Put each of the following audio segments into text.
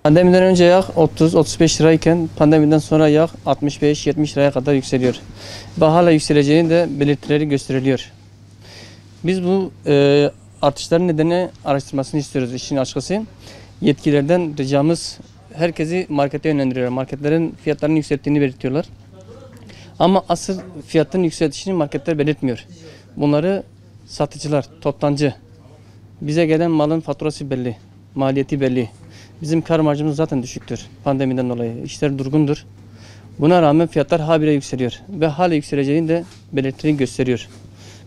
Pandemiden önce yağ 30-35 lirayken pandemiden sonra yağ 65-70 liraya kadar yükseliyor. Ve hala yükseleceğini de belirtileri gösteriliyor. Biz bu artışların nedeni araştırmasını istiyoruz işin açıkçası. Yetkililerden ricamız herkesi markete yönlendiriyor. Marketlerin fiyatlarını yükselttiğini belirtiyorlar. Ama asıl fiyatın yükselişini marketler belirtmiyor. Bunları satıcılar, toptancı. Bize gelen malın faturası belli, maliyeti belli. Bizim kar marjımız zaten düşüktür pandemiden dolayı. İşler durgundur. Buna rağmen fiyatlar habire yükseliyor ve hala yükseleceğini de belirtileri gösteriyor.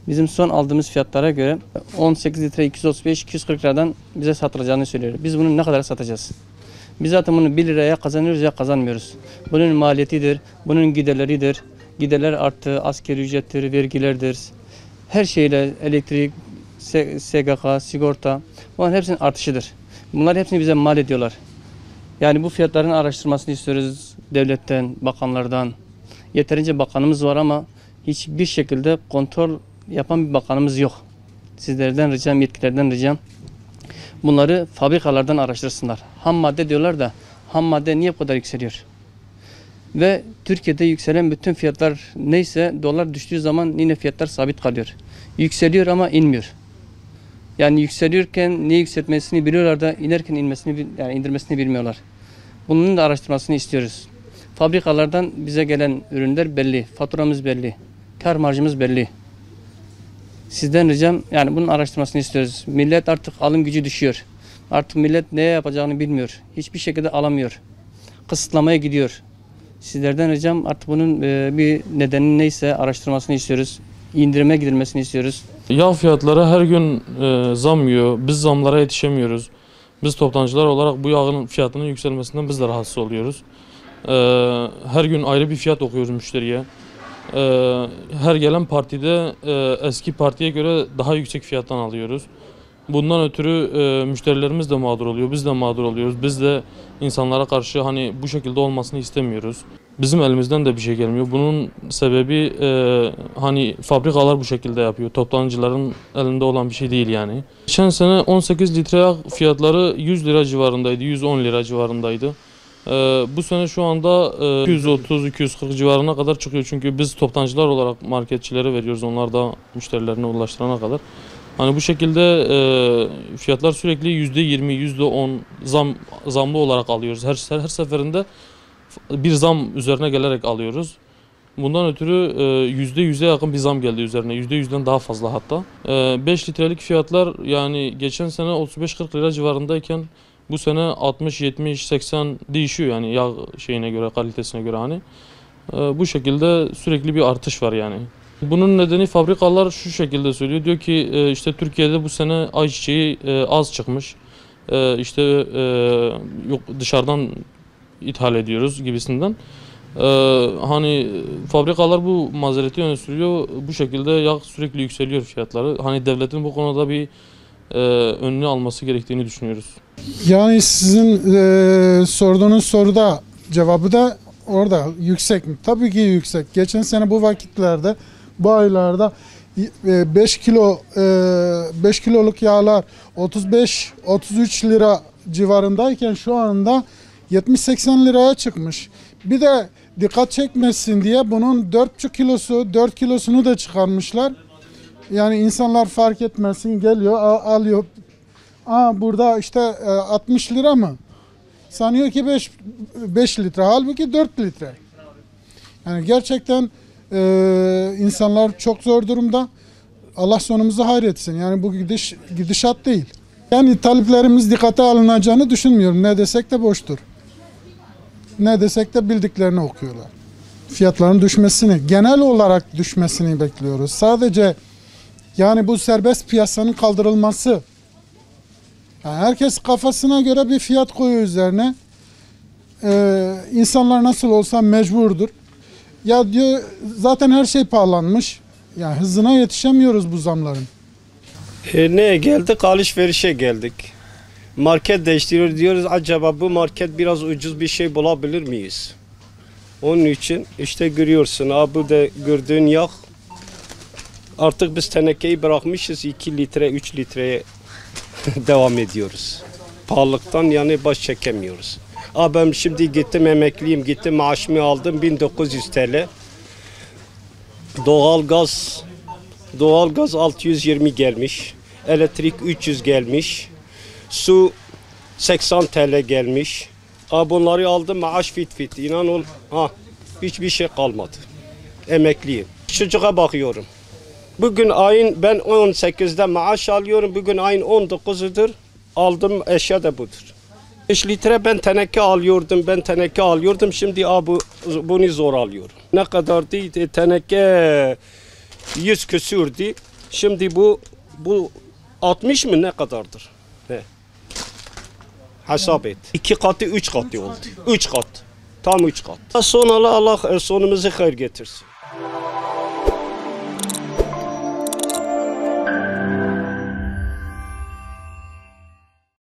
Bizim son aldığımız fiyatlara göre 18 litre 235-240 liradan bize satılacağını söylüyor. Biz bunu ne kadar satacağız? Biz zaten bunu 1 liraya kazanıyoruz ya kazanmıyoruz. Bunun maliyetidir, bunun giderleridir. Giderler artı asgari ücrettir, vergilerdir. Her şeyle elektrik, SGK, sigorta, bunların hepsinin artışıdır. Bunlar hepsini bize mal ediyorlar. Yani bu fiyatların araştırmasını istiyoruz devletten, bakanlardan. Yeterince bakanımız var ama hiçbir şekilde kontrol yapan bir bakanımız yok. Sizlerden ricam, yetkililerden ricam bunları fabrikalardan araştırsınlar. Ham madde diyorlar da ham madde niye bu kadar yükseliyor? Ve Türkiye'de yükselen bütün fiyatlar neyse dolar düştüğü zaman yine fiyatlar sabit kalıyor. Yükseliyor ama inmiyor. Yani yükseliyorken niye yükseltmesini biliyorlar da inerken indirmesini bilmiyorlar. Bunun da araştırmasını istiyoruz. Fabrikalardan bize gelen ürünler belli, faturamız belli, kar marjımız belli. Sizden ricam yani bunun araştırmasını istiyoruz. Millet artık alım gücü düşüyor. Artık millet neye yapacağını bilmiyor. Hiçbir şekilde alamıyor. Kısıtlamaya gidiyor. Sizlerden ricam artık bunun bir nedeni neyse araştırmasını istiyoruz. İndirime gidilmesini istiyoruz. Yağ fiyatları her gün zam yiyor. Biz zamlara yetişemiyoruz. Biz toptancılar olarak bu yağın fiyatının yükselmesinden biz de rahatsız oluyoruz. Her gün ayrı bir fiyat okuyoruz müşteriye. Her gelen partide eski partiye göre daha yüksek fiyattan alıyoruz. Bundan ötürü müşterilerimiz de mağdur oluyor, biz de mağdur oluyoruz. Biz de insanlara karşı hani bu şekilde olmasını istemiyoruz. Bizim elimizden de bir şey gelmiyor. Bunun sebebi hani fabrikalar bu şekilde yapıyor. Toptancıların elinde olan bir şey değil yani. Geçen sene 18 litre yağ fiyatları 100 lira civarındaydı, 110 lira civarındaydı. Bu sene şu anda 230-240 civarına kadar çıkıyor. Çünkü biz toptancılar olarak marketçilere veriyoruz. Onlar da müşterilerine ulaştırana kadar. Hani bu şekilde fiyatlar sürekli %20, %10 zamlı olarak alıyoruz. Her seferinde bir zam üzerine gelerek alıyoruz. Bundan ötürü %100'e yakın bir zam geldi üzerine. %100'den daha fazla hatta. 5 litrelik fiyatlar yani geçen sene 35-40 lira civarındayken bu sene 60, 70, 80 değişiyor yani yağ şeyine göre, kalitesine göre hani. Bu şekilde sürekli bir artış var yani. Bunun nedeni fabrikalar şu şekilde söylüyor. Diyor ki işte Türkiye'de bu sene ayçiçeği az çıkmış. İşte yok dışarıdan ithal ediyoruz gibisinden. Hani fabrikalar bu mazereti öne sürüyor. Bu şekilde yağ sürekli yükseliyor fiyatları. Hani devletin bu konuda bir önünü alması gerektiğini düşünüyoruz. Yani sizin sorduğunuz soruda cevabı da orada yüksek mi? Tabii ki yüksek. Geçen sene bu vakitlerde bu aylarda 5 kiloluk yağlar 35-33 lira civarındayken şu anda 70-80 liraya çıkmış. Bir de dikkat çekmesin diye bunun 4 kilosunu da çıkarmışlar. Yani insanlar fark etmesin geliyor alıyor. Burada işte 60 lira mı? Sanıyor ki 5 litre. Halbuki 4 litre. Yani gerçekten insanlar çok zor durumda. Allah sonumuzu hayretsin. Yani bu gidişat değil. Yani taleplerimiz dikkate alınacağını düşünmüyorum. Ne desek de boştur. Ne desek de bildiklerini okuyorlar. Fiyatların düşmesini, genel olarak düşmesini bekliyoruz. Sadece yani bu serbest piyasanın kaldırılması. Yani herkes kafasına göre bir fiyat koyuyor üzerine. İnsanlar nasıl olsa mecburdur. Ya diyor zaten her şey pahalanmış. Yani hızına yetişemiyoruz bu zamların. Neye geldik? Alışverişe geldik. Market değiştiriyor diyoruz. Acaba bu market biraz ucuz bir şey bulabilir miyiz? Onun için işte görüyorsun. Bu da gördüğün yağ. Artık biz tenekeyi bırakmışız 2 litre 3 litreye devam ediyoruz. Pahalılıktan yani baş çekemiyoruz. Ben şimdi gittim emekliyim, gittim maaşımı aldım 1900 TL. Doğalgaz 620 gelmiş. Elektrik 300 gelmiş. Su 80 TL gelmiş. Bunları aldım maaş fit. İnan ol hiçbir şey kalmadı. Emekliyim. Çocuğa bakıyorum. Bugün ben 18'de maaş alıyorum. Bugün ayın 19'udur. Aldım eşya da budur. 5 litre ben teneke alıyordum. Şimdi bunu zor alıyorum. Ne kadardı? Teneke 100 küsürdü. Şimdi bu 60 mı ne kadardır? He. Hesap et. 2 katı 3 katı oldu. 3 kat. Tam 3 kat. Allah sonumuzu hayır getirsin.